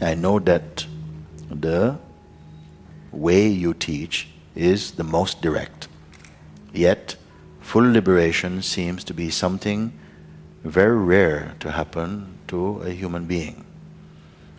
I know that the way you teach is the most direct. Yet, full liberation seems to be something very rare to happen to a human being.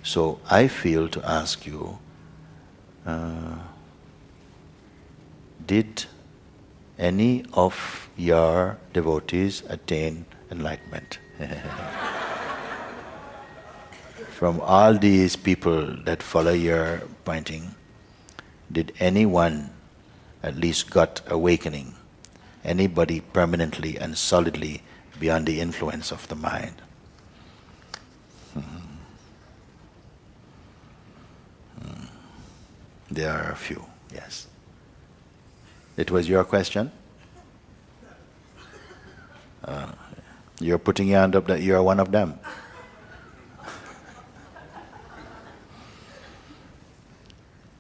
So I feel to ask you, did any of your devotees attain enlightenment? From all these people that follow your pointing, did anyone at least got awakening? Anybody permanently and solidly beyond the influence of the mind? There are a few, yes. It was your question? You're putting your hand up that you're one of them.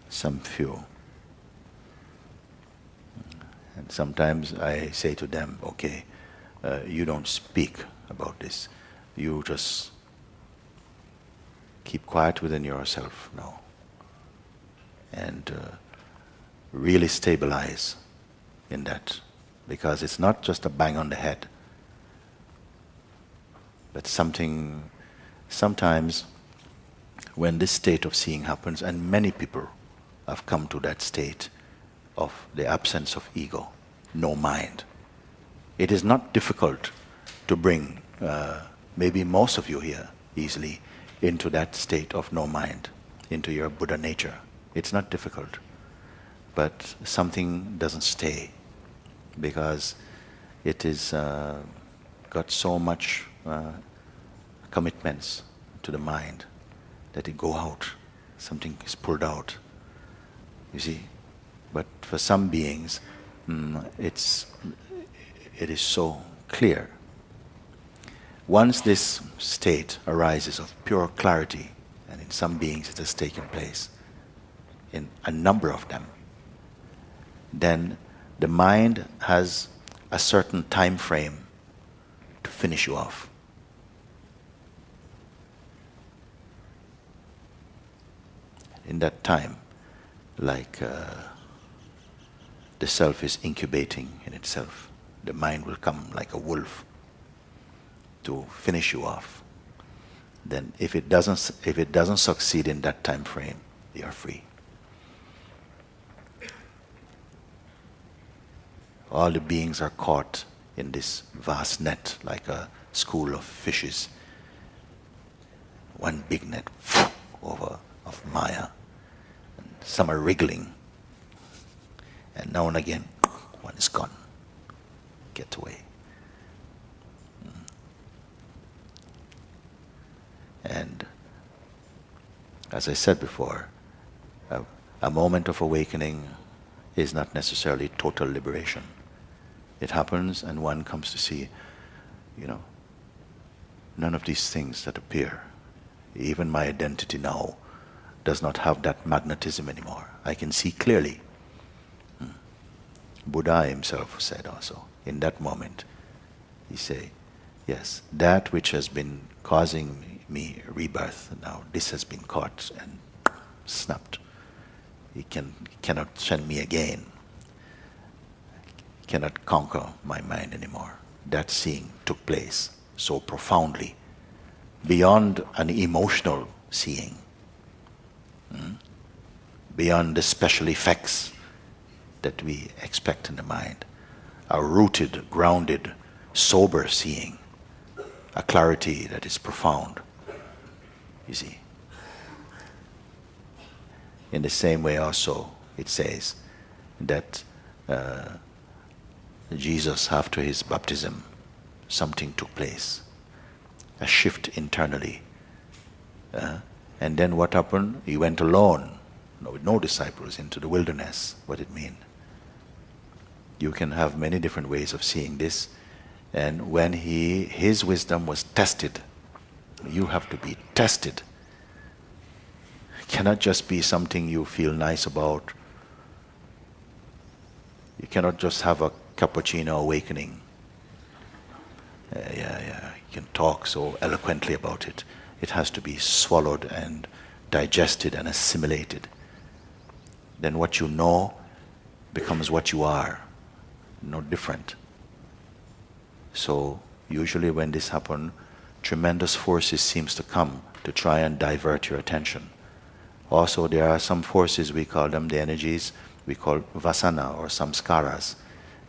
Some few. And sometimes I say to them, okay, you don't speak about this. You just keep quiet within yourself now. And really stabilize in that. Because it's not just a bang on the head. But sometimes when this state of seeing happens, and many people have come to that state of the absence of ego, no mind. It is not difficult to bring maybe most of you here easily into that state of no mind, into your Buddha nature. It's not difficult. But something doesn't stay because it is got so much commitments to the mind that it go out. Something is pulled out. You see? But for some beings, it is so clear. Once this state arises of pure clarity, and in some beings it has taken place, in a number of them, then the mind has a certain time frame to finish you off. In that time, like the self is incubating in itself, the mind will come like a wolf to finish you off. Then if it doesn't succeed in that time frame, you are free. All the beings are caught in this vast net like a school of fishes. One big net over of Maya. And some are wriggling. And now and again, one is gone. Get away. And as I said before, a moment of awakening is not necessarily total liberation. It happens and one comes to see, none of these things that appear, even my identity now, does not have that magnetism anymore. I can see clearly. Buddha himself said also, in that moment, he said, yes, that which has been causing me rebirth, now this has been caught and snapped. He cannot send me again. Cannot conquer my mind anymore. That seeing took place so profoundly, beyond an emotional seeing, beyond the special effects that we expect in the mind, a rooted, grounded, sober seeing, a clarity that is profound, you see. In the same way also, it says that Jesus, after his baptism, something took place, a shift internally. And then what happened? He went alone, with no disciples, into the wilderness. What did it mean? You can have many different ways of seeing this. And when his wisdom was tested, you have to be tested. It cannot just be something you feel nice about. You cannot just have a cappuccino awakening. You can talk so eloquently about it. It has to be swallowed and digested and assimilated, then what you know becomes what you are, no different. So usually when this happens, tremendous forces seems to come to try and divert your attention. Also, there are some forces, we call them the energies, we call vasana or samskaras,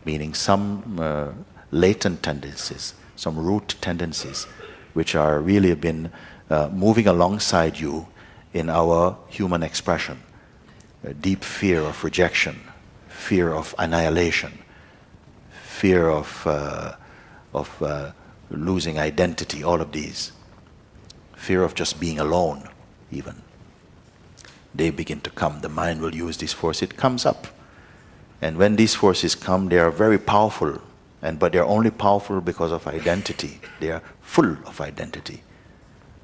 meaning some latent tendencies, some root tendencies, which are really been moving alongside you in our human expression. A deep fear of rejection, fear of annihilation, fear of losing identity, all of these. Fear of just being alone, even. They begin to come. The mind will use this force. It comes up. And when these forces come, they are very powerful. But they're only powerful because of identity. They are full of identity.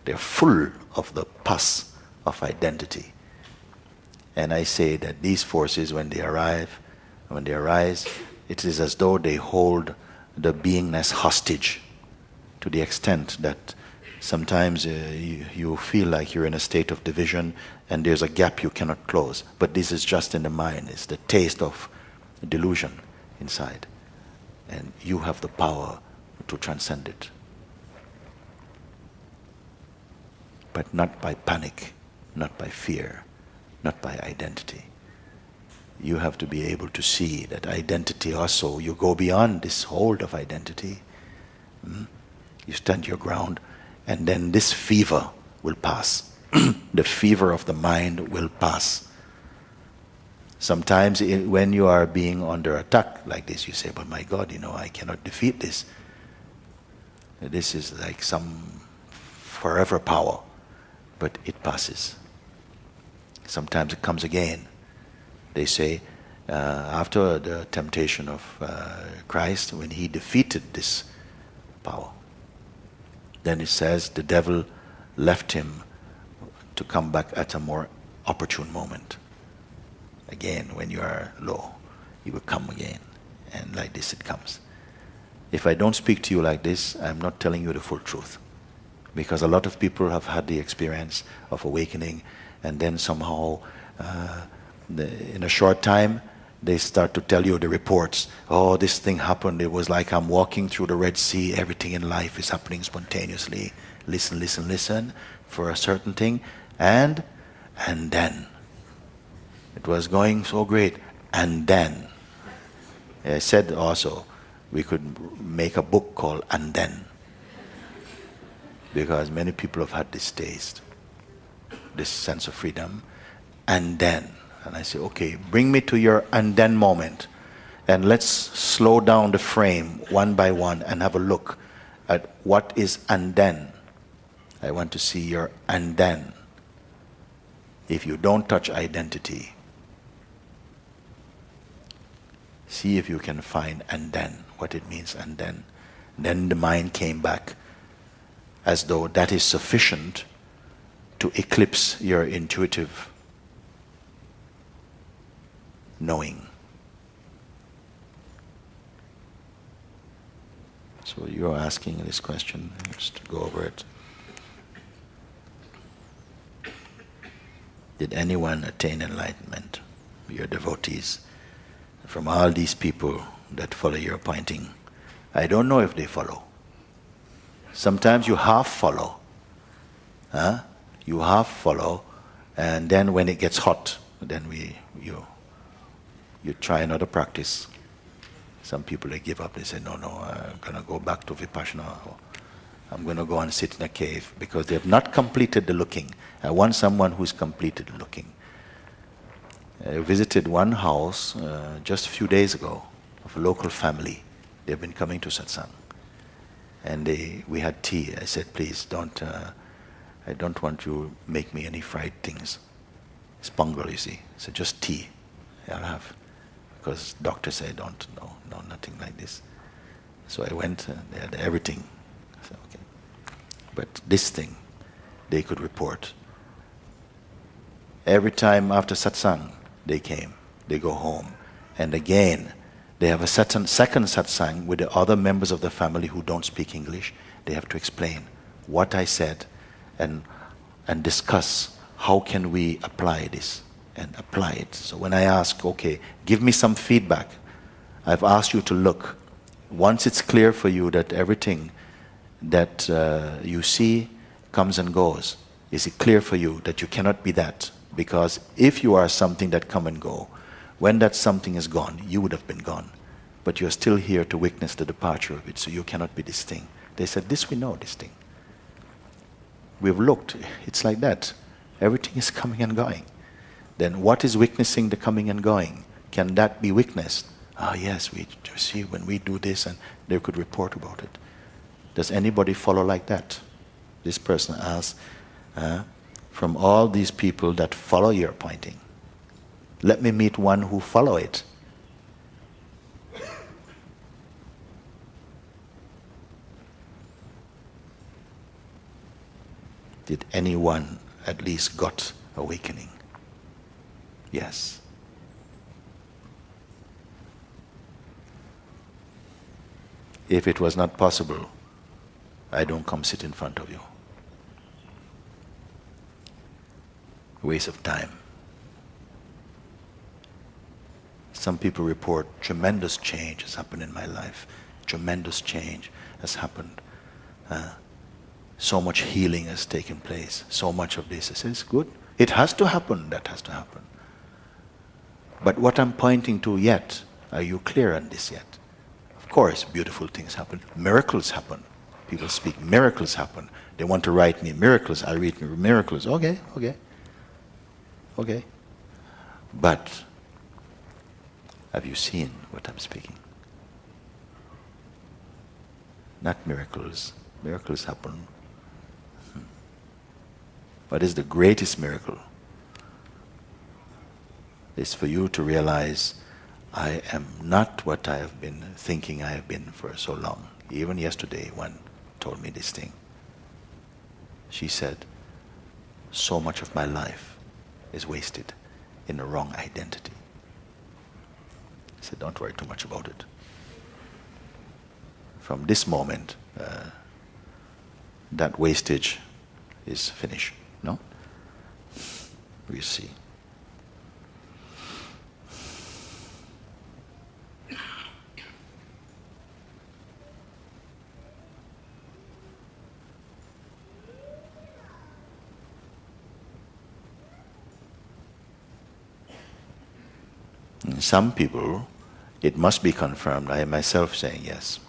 They're full of the pus of identity. And I say that these forces, when they arise, it is as though they hold the beingness hostage, to the extent that sometimes you feel like you're in a state of division and there's a gap you cannot close. But this is just in the mind. It's the taste of delusion inside. And you have the power to transcend it. But not by panic, not by fear, not by identity. You have to be able to see that identity also, you go beyond this hold of identity. You stand your ground, and then this fever will pass. The fever of the mind will pass. Sometimes when you are being under attack like this, you say, but my God, I cannot defeat this. This is like some forever power, but it passes. Sometimes it comes again. They say, after the temptation of Christ, when he defeated this power, then it says the devil left him to come back at a more opportune moment. Again, when you are low, he will come again. And like this it comes. If I don't speak to you like this, I'm not telling you the full truth. Because a lot of people have had the experience of awakening, and then somehow, in a short time, they start to tell you the reports. Oh, this thing happened. It was like I'm walking through the Red Sea. Everything in life is happening spontaneously. Listen for a certain thing. And then. It was going so great. And then. I said also, we could make a book called And Then. Because many people have had this taste, this sense of freedom. And then. And I say, okay, bring me to your and then moment. And let's slow down the frame one by one and have a look at what is and then. I want to see your and then. If you don't touch identity, see if you can find and then, what it means and then. Then the mind came back as though that is sufficient to eclipse your intuitive knowing. So you're asking this question, just to go over it. Did anyone attain enlightenment? Your devotees, from all these people that follow your pointing. I don't know if they follow. Sometimes you half follow. You half follow, and then when it gets hot, then you try another practice. Some people, they give up. They say, no, I'm going to go back to Vipassana. Or I'm going to go and sit in a cave, because they have not completed the looking. I want someone who's completed the looking. I visited one house just a few days ago of a local family. They've been coming to satsang. And we had tea. I said, please I don't want you to make me any fried things. It's Pongal, you see. So just tea I'll have. Because doctors say don't, no, nothing like this. So I went, they had everything. I said, okay. But this thing, they could report. Every time after satsang, they came, they go home. And again, they have a second satsang with the other members of the family who don't speak English. They have to explain what I said and discuss how can we apply this and apply it? So when I ask, okay, give me some feedback, I've asked you to look. Once it's clear for you that everything that you see comes and goes, is it clear for you that you cannot be that? Because if you are something that come and go, when that something is gone, you would have been gone. But you're still here to witness the departure of it, so you cannot be this thing. They said, this we know, this thing. We've looked, it's like that. Everything is coming and going. Then what is witnessing the coming and going? Can that be witnessed? Ah, yes, we see when we do this, and they could report about it. Does anybody follow like that? This person asks, from all these people that follow your pointing, let me meet one who follow it. Did anyone at least got awakening? Yes. If it was not possible, I don't come sit in front of you. Waste of time. Some people report tremendous change has happened in my life. Tremendous change has happened. So much healing has taken place. So much of this. I say, it's good. It has to happen. That has to happen. But what I'm pointing to yet, are you clear on this yet? Of course, beautiful things happen. Miracles happen. People speak, miracles happen. They want to write me miracles. I read miracles. Okay. But have you seen what I'm speaking? Not miracles. Miracles happen. What is the greatest miracle? It's for you to realize, I am not what I have been thinking I have been for so long. Even yesterday, one told me this thing. She said, so much of my life is wasted in the wrong identity. I said, don't worry too much about it. From this moment, that wastage is finished. No? We see. Some people, it must be confirmed. I myself saying yes.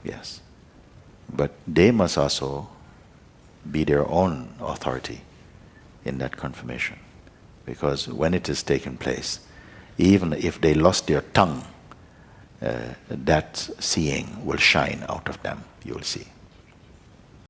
Yes. But they must also be their own authority in that confirmation. Because when it has taken place, even if they lost their tongue, that seeing will shine out of them, you will see.